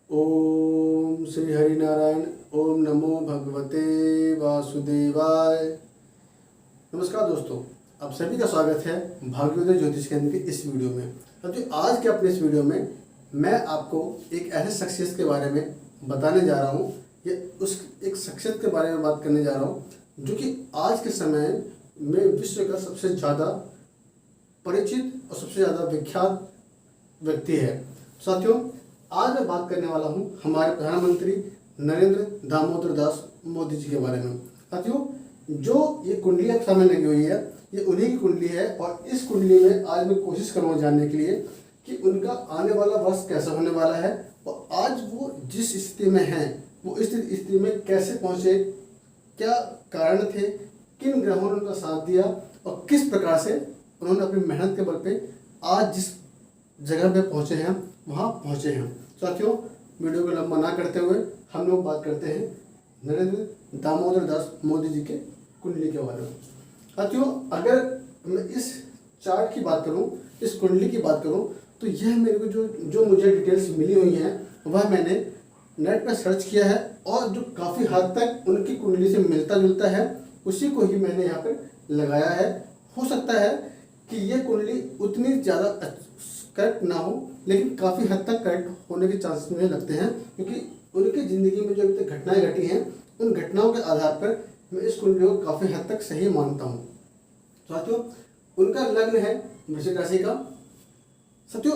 ओम श्री हरि नारायण। ओम नमो भगवते वासुदेवाय। नमस्कार दोस्तों, आप सभी का स्वागत है भाग्योदय ज्योतिष केंद्र के इस वीडियो में। अब जो आज के अपने इस वीडियो में मैं आपको एक ऐसे शख्सियत के बारे में बताने जा रहा हूँ, या उस एक शख्सियत के बारे में बात करने जा रहा हूँ जो कि आज के समय में विश्व का सबसे ज़्यादा परिचित और सबसे ज़्यादा विख्यात व्यक्ति है। साथियों, आज मैं बात करने वाला हूं हमारे प्रधानमंत्री नरेंद्र दामोदर दास मोदी जी के बारे में। साथियों, जो ये कुंडली आप सामने लगी हुई है, ये उन्हीं की कुंडली है और इस कुंडली में आज मैं कोशिश करूँगा जानने के लिए कि उनका आने वाला वर्ष कैसा होने वाला है और आज वो जिस स्थिति में हैं वो इस स्थिति में कैसे पहुँचे, क्या कारण थे, किन ग्रहों ने उनका साथ दिया और किस प्रकार से उन्होंने अपनी मेहनत के बल पे आज जिस जगह पे पहुँचे हैं वहाँ पहुँचे हैं। साथियों, वीडियो को लंबा ना करते हुए हम लोग बात करते हैं नरेंद्र दामोदर दास मोदी जी के कुंडली के बारे में। साथियों, अगर मैं इस चार्ट की बात करूं, इस कुंडली की बात करूं, तो यह मेरे को जो मुझे डिटेल्स मिली हुई हैं वह मैंने नेट पर सर्च किया है और जो काफ़ी हद तक उनकी कुंडली से मिलता जुलता है उसी को ही मैंने यहाँ पर लगाया है। हो सकता है कि ये कुंडली उतनी ज़्यादा करेक्ट ना हो, लेकिन काफ़ी हद तक करेक्ट होने के चांसेस मुझे लगते हैं, क्योंकि उनकी ज़िंदगी में जो अभी तक घटनाएं घटी हैं उन घटनाओं के आधार पर मैं इस कुंडली को काफ़ी हद तक सही मानता हूँ। साथियों, उनका लग्न है वृश्चिक राशि का। साथियों,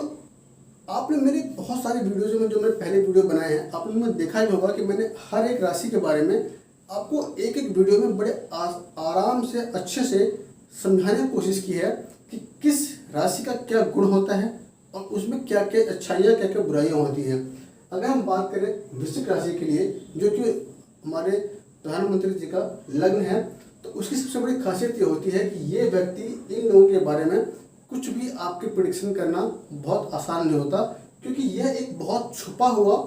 आपने मेरी बहुत सारी वीडियोज़ में जो मैंने पहले वीडियो बनाए हैं आपने में देखा ही होगा कि मैंने हर एक राशि के बारे में आपको एक एक वीडियो में बड़े आराम से अच्छे से समझाने की कोशिश की है कि किस राशि का क्या गुण होता है और उसमें क्या क्या अच्छाइयाँ क्या क्या बुराइयाँ होती हैं। अगर हम बात करें वृश्चिक राशि के लिए, जो कि हमारे प्रधानमंत्री जी का लग्न है, तो उसकी सबसे बड़ी खासियत ये होती है कि ये व्यक्ति, इन लोगों के बारे में कुछ भी आपके प्रेडिक्शन करना बहुत आसान नहीं होता, क्योंकि यह एक बहुत छुपा हुआ,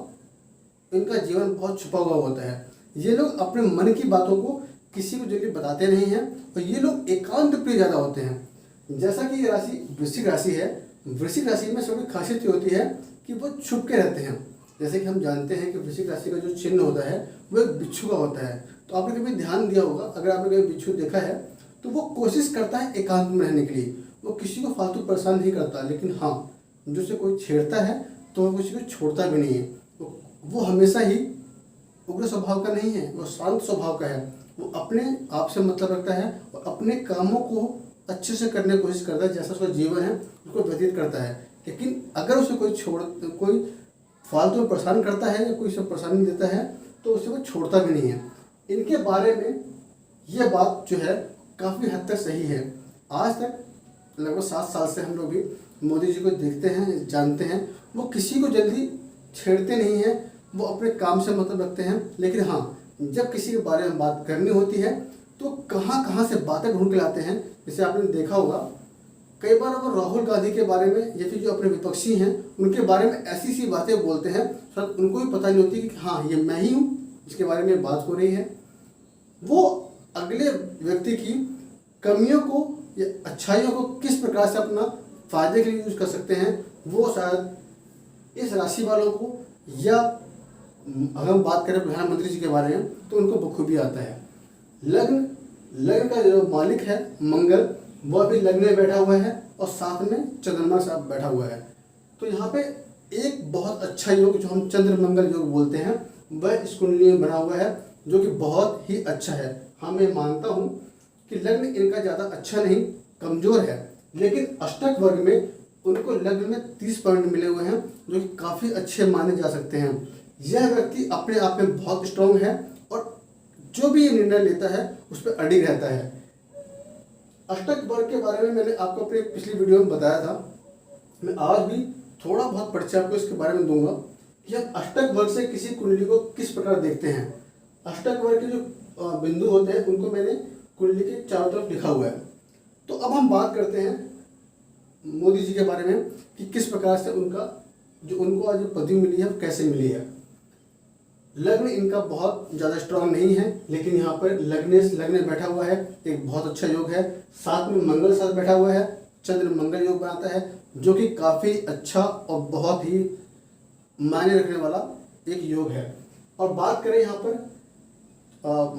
इनका जीवन बहुत छुपा हुआ होता है। ये लोग अपने मन की बातों को किसी को जल्दी बताते नहीं हैं और ये लोग एकांत प्रिय ज़्यादा होते हैं। जैसा कि ये राशि वृश्चिक राशि है, वृश्चिक राशि में सबसे खासियत ये होती है कि वो छुप के रहते हैं। जैसे कि हम जानते हैं कि वृश्चिक राशि का जो चिन्ह होता है वो एक बिच्छू का होता है। तो आपने कभी ध्यान दिया होगा, अगर आपने कभी बिच्छू देखा है तो वो कोशिश करता है एकांत में रहने के लिए, वो किसी को फालतू परेशान नहीं करता, लेकिन हाँ, जो से कोई छेड़ता है तो वो किसी को छोड़ता भी नहीं है। वो हमेशा ही उग्र स्वभाव का नहीं है, वो शांत स्वभाव का है। वो अपने आप से मतलब रखता है और अपने कामों को अच्छे से करने की कोशिश करता है, जैसा उसका जीवन है उसको व्यतीत करता है। लेकिन अगर उसे कोई फालतू में परेशान करता है या कोई उसे परेशानी देता है तो उसे वो छोड़ता भी नहीं है। इनके बारे में ये बात जो है काफ़ी हद तक सही है। आज तक लगभग 7 साल से हम लोग भी मोदी जी को देखते हैं, जानते हैं। वो किसी को जल्दी छेड़ते नहीं हैं, वो अपने काम से मतलब रखते हैं। लेकिन हाँ, जब किसी के बारे में बात करनी होती है तो कहाँ कहाँ से बातें ढूंढ के लाते हैं। जैसे आपने देखा होगा कई बार वो राहुल गांधी के बारे में या फिर जो अपने विपक्षी हैं उनके बारे में ऐसी सी बातें बोलते हैं, शायद उनको भी पता नहीं होती कि हाँ, ये मैं ही हूँ जिसके बारे में बात हो रही है। वो अगले व्यक्ति की कमियों को या अच्छाइयों को किस प्रकार से अपना फायदे के लिए यूज कर सकते हैं, वो शायद इस राशि वालों को, या अगर हम बात करें प्रधानमंत्री जी के बारे में तो उनको बखूबी आता है। लग्न का जो मालिक है मंगल, वह भी लग्न में बैठा हुआ है और साथ में चंद्रमा साहब बैठा हुआ है। तो यहाँ पे एक बहुत अच्छा योग जो हम चंद्र मंगल योग बोलते हैं वह इस कुंडली में बना हुआ है, जो कि बहुत ही अच्छा है। हाँ, मैं मानता हूँ कि लग्न इनका ज़्यादा अच्छा नहीं, कमज़ोर है, लेकिन अष्टक वर्ग में उनको लग्न में 30 पॉइंट मिले हुए हैं, जो कि काफ़ी अच्छे माने जा सकते हैं। यह व्यक्ति अपने आप में बहुत स्ट्रांग है और जो भी ये निर्णय लेता है उस पर अडिग रहता है। अष्टक वर्ग के बारे में मैंने आपको अपने पिछली वीडियो में बताया था। मैं आज भी थोड़ा बहुत परिचय आपको इसके बारे में दूंगा कि हम अष्टक वर्ग से किसी कुंडली को किस प्रकार देखते हैं। अष्टक वर्ग के जो बिंदु होते हैं उनको मैंने कुंडली के चारों तरफ लिखा हुआ है। तो अब हम बात करते हैं मोदी जी के बारे में कि किस प्रकार से उनको आज पदवी मिली है, कैसे मिली है। लग्न इनका बहुत ज़्यादा स्ट्रांग नहीं है, लेकिन यहाँ पर लग्न बैठा हुआ है, एक बहुत अच्छा योग है। साथ में मंगल साथ बैठा हुआ है, चंद्र मंगल योग बनाता है, जो कि काफ़ी अच्छा और बहुत ही मायने रखने वाला एक योग है। और बात करें यहाँ पर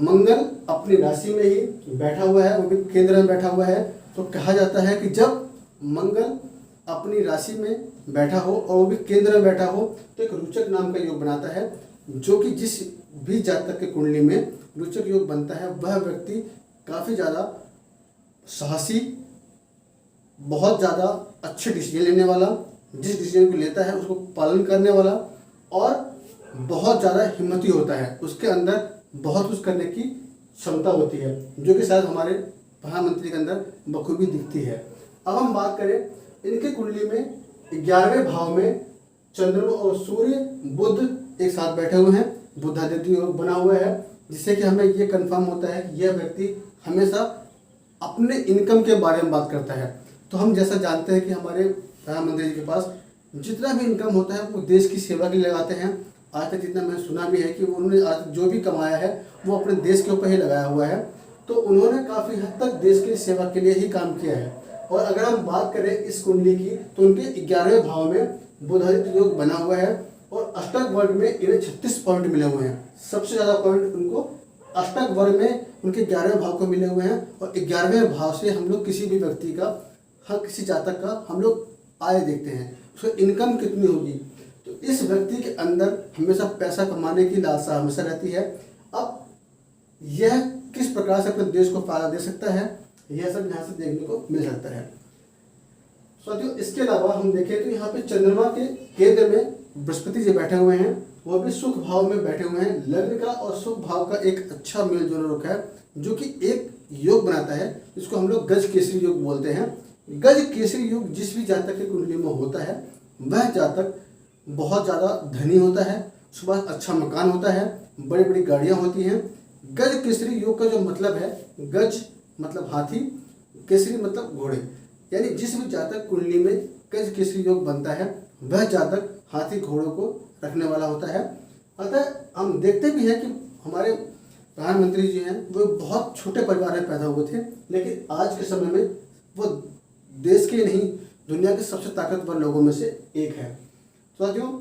मंगल अपनी राशि में ही बैठा हुआ है, वो भी केंद्र में बैठा हुआ है, तो कहा जाता है कि जब मंगल अपनी राशि में बैठा हो और वो भी केंद्र में बैठा हो तो एक रुचक नाम का योग बनाता है, जो कि जिस भी जातक के कुंडली में रुचक योग बनता है वह व्यक्ति काफ़ी ज़्यादा साहसी, बहुत ज़्यादा अच्छे डिसीजन लेने वाला, जिस डिसीजन को लेता है उसको पालन करने वाला और बहुत ज़्यादा हिम्मती होता है। उसके अंदर बहुत कुछ करने की क्षमता होती है, जो कि शायद हमारे प्रधानमंत्री के अंदर बखूबी दिखती है। अब हम बात करें इनके कुंडली में 11वें भाव में चंद्रमा और सूर्य बुध एक साथ बैठे हुए हैं, बुधादित्य योग बना हुआ है, जिससे कि हमें ये कंफर्म होता है कि यह व्यक्ति हमेशा अपने इनकम के बारे में बात करता है। तो हम जैसा जानते हैं कि हमारे प्रधानमंत्री जी के पास जितना भी इनकम होता है वो देश की सेवा के लिए लगाते हैं। आज तक जितना मैंने सुना भी है कि उन्होंने आज तक जो भी कमाया है वो अपने देश के ऊपर ही लगाया हुआ है। तो उन्होंने काफ़ी हद तक देश की सेवा के लिए ही काम किया है। और अगर हम बात करें इस कुंडली की तो उनके 11वें भाव में बुधादित्य योग बना हुआ है और अष्टक वर्ग में इन्हें 36 पॉइंट मिले हुए हैं। सबसे ज़्यादा पॉइंट उनको अष्टक वर्ग में उनके 11वें भाव को मिले हुए हैं। और 11वें भाव से हम लोग किसी भी व्यक्ति का, हर किसी जातक का हम लोग आय देखते हैं, उसका इनकम कितनी होगी। तो इस व्यक्ति के अंदर हमेशा पैसा कमाने की लालसा हमेशा रहती है। अब यह किस प्रकार से अपने देश को फायदा दे सकता है, यह सब यहाँ से देखने को मिल सकता है। साथियों, इसके अलावा हम देखें तो यहाँ पे चंद्रमा के केंद्र में बृहस्पति जी बैठे हुए हैं, वो भी सुख भाव में बैठे हुए हैं। लग्न का और सुख भाव का एक अच्छा मेल जोल रखा है, जो कि एक योग बनाता है, जिसको हम लोग गज केसरी योग बोलते हैं। गज केसरी योग जिस भी जातक के कुंडली में होता है वह जातक बहुत ज़्यादा धनी होता है, उसके पास अच्छा मकान होता है, बड़ी बड़ी गाड़ियाँ होती हैं। गज केसरी योग का जो मतलब है, गज मतलब हाथी, केसरी मतलब घोड़े, यानी जिस भी जातक कुंडली में गज केसरी योग बनता है वह जातक हाथी घोड़ों को रखने वाला होता है। अतः हम देखते भी हैं कि हमारे प्रधानमंत्री जी हैं वो बहुत छोटे परिवार में पैदा हुए थे, लेकिन आज के समय में वो देश के नहीं दुनिया के सबसे ताकतवर लोगों में से एक है। तो साथियों,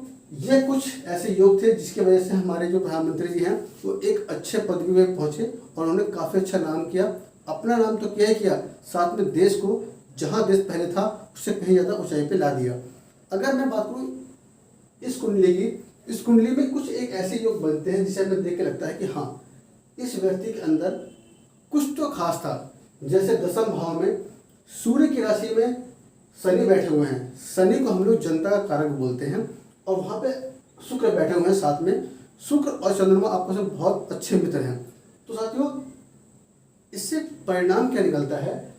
ये कुछ ऐसे योग थे जिसकी वजह से हमारे जो प्रधानमंत्री जी हैं वो एक अच्छे पदवी में पहुंचे और उन्होंने काफ़ी अच्छा नाम किया। अपना नाम तो क्या ही किया, साथ में देश को जहां देश पहले था उससे कहीं ज़्यादा ऊंचाई पे ला दिया। अगर मैं बात करूँ इस कुंडली की, इस कुंडली में कुछ एक ऐसे योग बनते हैं जिसे हमें देख के लगता है कि हाँ, इस व्यक्ति के अंदर कुछ तो खास था। जैसे 10वें भाव में सूर्य की राशि में शनि बैठे हुए हैं। शनि को हम लोग जनता का कारक बोलते हैं और वहाँ पे शुक्र बैठे हुए हैं साथ में। शुक्र और चंद्रमा आपस में बहुत अच्छे मित्र हैं। तो साथियों, इससे परिणाम क्या निकलता है,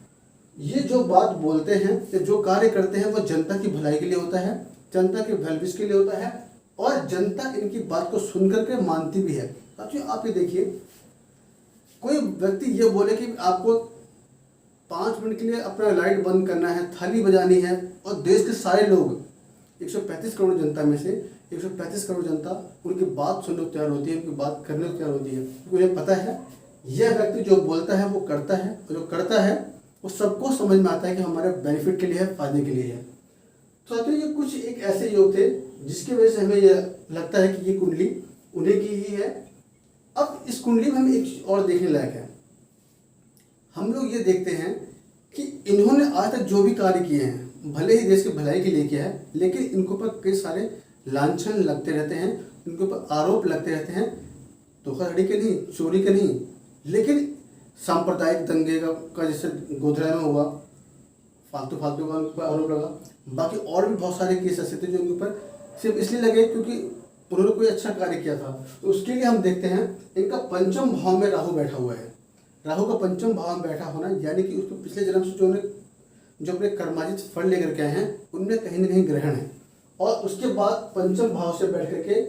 ये जो बात बोलते हैं या जो कार्य करते हैं वो जनता की भलाई के लिए होता है, जनता के वेलविश के लिए होता है और जनता इनकी बात को सुन करके मानती भी है। साथियों, आप ये देखिए, कोई व्यक्ति ये बोले कि आपको 5 मिनट के लिए अपना लाइट बंद करना है, थाली बजानी है, और देश के सारे लोग 135 करोड़ जनता में से 135 करोड़ जनता उनकी बात सुनने को तैयार होती है, उनकी बात करने को तैयार होती है, क्योंकि उन्हें पता है यह व्यक्ति जो बोलता है वो करता है, और जो करता है वो सबको समझ में आता है कि हमारे बेनिफिट के लिए है, फायदे के लिए है। तो साथियों, ये कुछ एक ऐसे योग थे जिसकी वजह से हमें यह लगता है कि ये कुंडली उन्हीं की ही है। अब इस कुंडली में हम एक और देखने लायक है। हम लोग ये देखते हैं कि इन्होंने आज तक जो भी कार्य किए हैं, भले ही देश की भलाई के लिए किया है, लेकिन इनके ऊपर कई सारे लांछन लगते रहते हैं, इनके ऊपर आरोप लगते रहते हैं, धोखाधड़ी के नहीं, चोरी के नहीं, लेकिन सांप्रदायिक दंगे का जैसे गोधरा में हुआ, फालतू का उनके ऊपर आरोप लगा। बाकी और भी बहुत सारे केस ऐसे थे जो उनके ऊपर सिर्फ इसलिए लगे क्योंकि उन्होंने कोई अच्छा कार्य किया था। तो उसके लिए हम देखते हैं इनका 5वें भाव में राहु बैठा हुआ है। राहु का 5वें भाव में बैठा होना यानी कि उसको पिछले जन्म से जो अपने कर्माजित फल लेकर के आए हैं उनमें कहीं ना कहीं ग्रहण है। और उसके बाद 5वें भाव से बैठ करके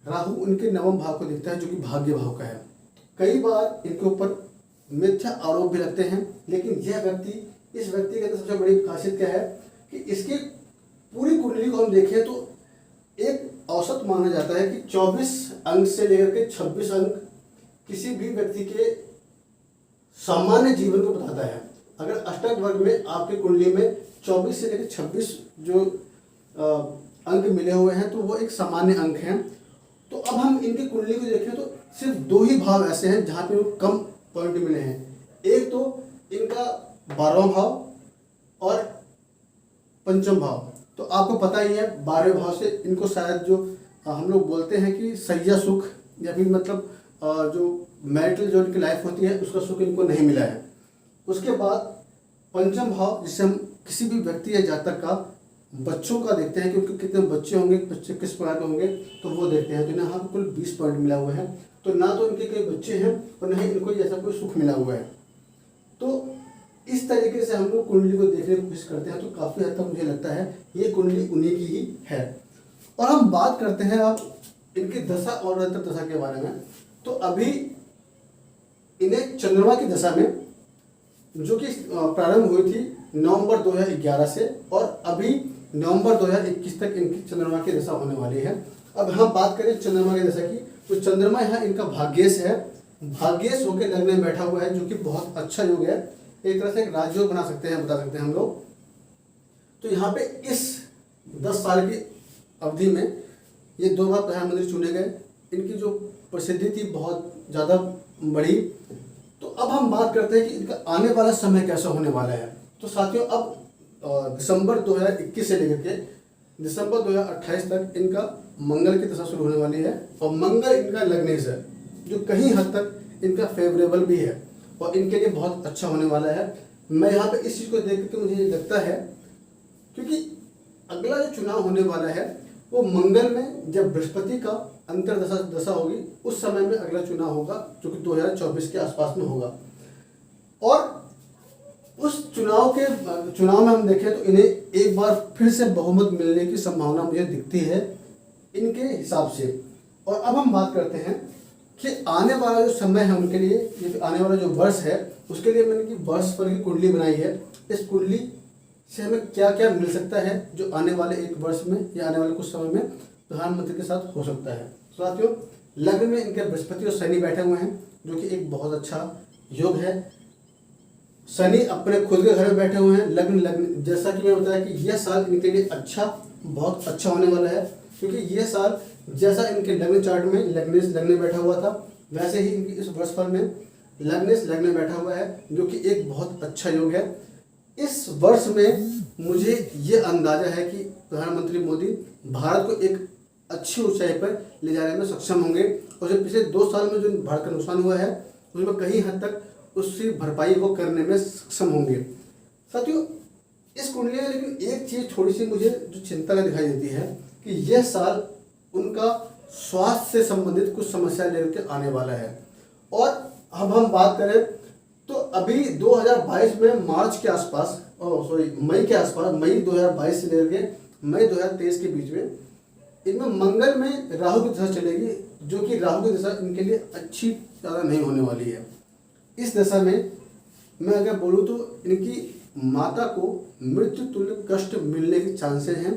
राहु उनके 9वें भाव को देखता है, जो कि भाग्य भाव का है। कई बार इनके ऊपर मिथ्या आरोप भी लगते हैं, लेकिन इस व्यक्ति के अंदर सबसे बड़ी खासियत क्या है कि इसकी पूरी कुंडली को हम देखें तो एक औसत माना जाता है कि 24 अंक से लेकर के 26 अंक किसी भी व्यक्ति के सामान्य जीवन को बताता है। अगर अष्टक वर्ग में आपके कुंडली में 24 से लेकर 26 जो अंक मिले हुए हैं तो वो एक सामान्य अंक हैं। तो अब हम इनकी कुंडली को देखें तो सिर्फ 2 ही भाव ऐसे हैं जहाँ पे कम पॉइंट मिले हैं। एक तो इनका 12वां भाव और पंचम भाव। तो आपको पता ही है 12वें भाव से इनको शायद जो हम लोग बोलते हैं कि सैया सुख या फिर मतलब जो मैरिटल जो इनकी लाइफ होती है उसका सुख इनको नहीं मिला है। उसके बाद पंचम भाव जिससे हम किसी भी व्यक्ति या जातक का बच्चों का देखते हैं कि उनके कितने बच्चे होंगे, बच्चे किस प्रकार के होंगे, तो वो देखते हैं। तो यहाँ पर कुल 20 पॉइंट मिला हुआ है। तो ना तो इनके कोई बच्चे हैं और ना ही इनको ऐसा कोई सुख मिला हुआ है। तो इस तरीके से हम लोग कुंडली को देखने की कोशिश करते हैं तो काफ़ी हद तक मुझे लगता है ये कुंडली उन्हीं की ही है। और हम बात करते हैं अब इनकी दशा और अंतर दशा के बारे में। तो अभी इन्हें चंद्रमा की दशा में जो कि प्रारंभ हुई थी नवंबर 2011 से और अभी नवंबर 2021 तक इनकी चंद्रमा की दशा होने वाली है। अब हम बात करें चंद्रमा की दशा की तो चंद्रमा यहाँ इनका भाग्येश है। भाग्येश होकर लग्न में बैठा हुआ है जो कि बहुत अच्छा योग है। एक तरह से एक राजयोग बना सकते हैं, बता सकते हैं हम लोग। तो यहाँ पे इस 10 साल की अवधि में ये 2 बार प्रधानमंत्री चुने गए। इनकी जो प्रसिद्धि थी बहुत ज़्यादा बढ़ी। तो अब हम बात करते हैं कि इनका आने वाला समय कैसा होने वाला है। तो साथियों अब दिसंबर 2021 से लेकर के दिसंबर 2028 तक इनका मंगल की दशा शुरू होने वाली है और मंगल इनका लग्नेश है जो कहीं हद तक इनका फेवरेबल भी है और इनके लिए बहुत अच्छा होने वाला है। मैं यहाँ पे इस चीज़ को देख करके मुझे ये लगता है क्योंकि अगला जो चुनाव होने वाला है वो मंगल में जब बृहस्पति का अंतर दशा होगी उस समय में अगला चुनाव होगा जो कि 2024 के आसपास में होगा। और उस चुनाव में हम देखें तो इन्हें एक बार फिर से बहुमत मिलने की संभावना मुझे दिखती है इनके हिसाब से। और अब हम बात करते हैं कि आने वाला जो समय है उनके लिए, ये आने वाला जो वर्ष है उसके लिए मैंने की वर्ष पर की कुंडली बनाई है। इस कुंडली से हमें क्या क्या मिल सकता है जो आने वाले एक वर्ष में या आने वाले कुछ समय में प्रधानमंत्री के साथ हो सकता है। साथियों लग्न में इनके बृहस्पति और शनि बैठे हुए हैं जो कि एक बहुत अच्छा योग है। शनि अपने खुद के घर में बैठे हुए हैं। लग्न जैसा कि मैं बताया कि यह साल इनके लिए बहुत अच्छा होने वाला है क्योंकि यह साल जैसा इनके लग्न चार्ट में लग्नेश लग्न में बैठा हुआ था वैसे ही इनकी इस वर्षफल में लग्नेश लग्न में बैठा हुआ है जो कि एक बहुत अच्छा योग है। इस वर्ष में मुझे ये अंदाजा है कि प्रधानमंत्री मोदी भारत को एक अच्छी ऊंचाई पर ले जाने में सक्षम होंगे और जो पिछले 2 साल में जो भारत का नुकसान हुआ है उसमें कहीं हद तक उसकी भरपाई वो करने में सक्षम होंगे। साथियों इस कुंडली में लेकिन एक चीज़ थोड़ी सी मुझे जो चिंता का दिखाई देती है कि यह साल उनका स्वास्थ्य से संबंधित कुछ समस्या लेकर आने वाला है। और अब हम बात करें तो अभी 2022 में मार्च के आसपास मई के आसपास मई 2022 से लेकर के मई 2023 के बीच में इनमें मंगल में राहु की दशा चलेगी जो कि राहु की दशा इनके लिए अच्छी ज़्यादा नहीं होने वाली है। इस दशा में मैं अगर बोलूँ तो इनकी माता को मृत्यु तुल्य कष्ट मिलने के चांसेस हैं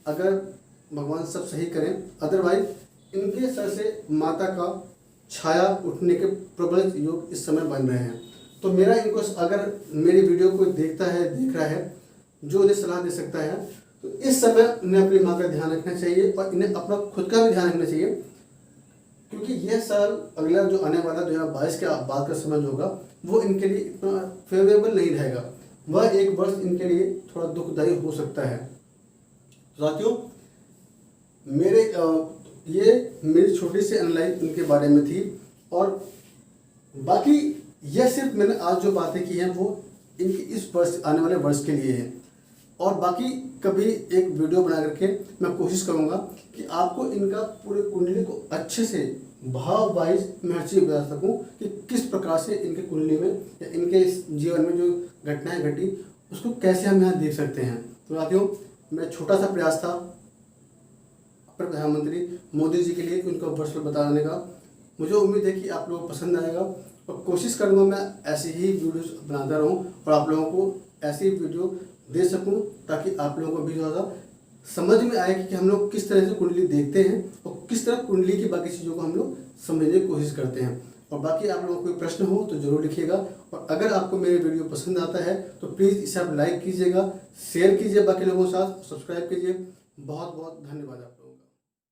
अगर भगवान सब सही करें। अदरवाइज इनके सर से माता का छाया उठने के प्रबल योग इस समय बन रहे हैं। तो मेरा इनको अगर मेरी वीडियो को देख रहा है जो उन्हें सलाह दे सकता है तो इस समय उन्हें अपनी माँ का ध्यान रखना चाहिए और इन्हें अपना खुद का भी ध्यान रखना चाहिए क्योंकि यह साल अगला जो आने वाला 2022 के बाद का समय जो होगा वो इनके लिए इतना फेवरेबल नहीं रहेगा। वह एक वर्ष इनके लिए थोड़ा दुखदायी हो सकता है। साथियों ये मेरी छोटी सी एनालाइज इनके बारे में थी और बाकी यह सिर्फ मैंने आज जो बातें की हैं वो इनकी इस वर्ष आने वाले वर्ष के लिए है और बाकी कभी एक वीडियो बना करके मैं कोशिश करूंगा कि आपको इनका पूरे कुंडली को अच्छे से भाव वाइज मैं हर चीज़ बता सकूँ कि किस प्रकार से इनके कुंडली में या इनके इस जीवन में जो घटनाएं घटी उसको कैसे हम यहाँ देख सकते हैं। तो साथियों मेरा छोटा सा प्रयास था अपने प्रधानमंत्री मोदी जी के लिए उनका वर्ष बताने का। मुझे उम्मीद है कि आप लोगों को पसंद आएगा और कोशिश करूँगा मैं ऐसी ही वीडियोस बनाता रहूँ और आप लोगों को ऐसी वीडियो दे सकूँ ताकि आप लोगों को भी ज़्यादा समझ में आए कि हम लोग किस तरह से कुंडली देखते हैं और किस तरह कुंडली की बाकी चीज़ों को हम लोग समझने की कोशिश करते हैं। और बाकी आप लोगों को कोई प्रश्न हो तो ज़रूर लिखिएगा और अगर आपको मेरे वीडियो पसंद आता है तो प्लीज़ इसे आप लाइक कीजिएगा, शेयर कीजिए बाकी लोगों के साथ, सब्सक्राइब कीजिए बहुत बहुत धन्यवाद आपका।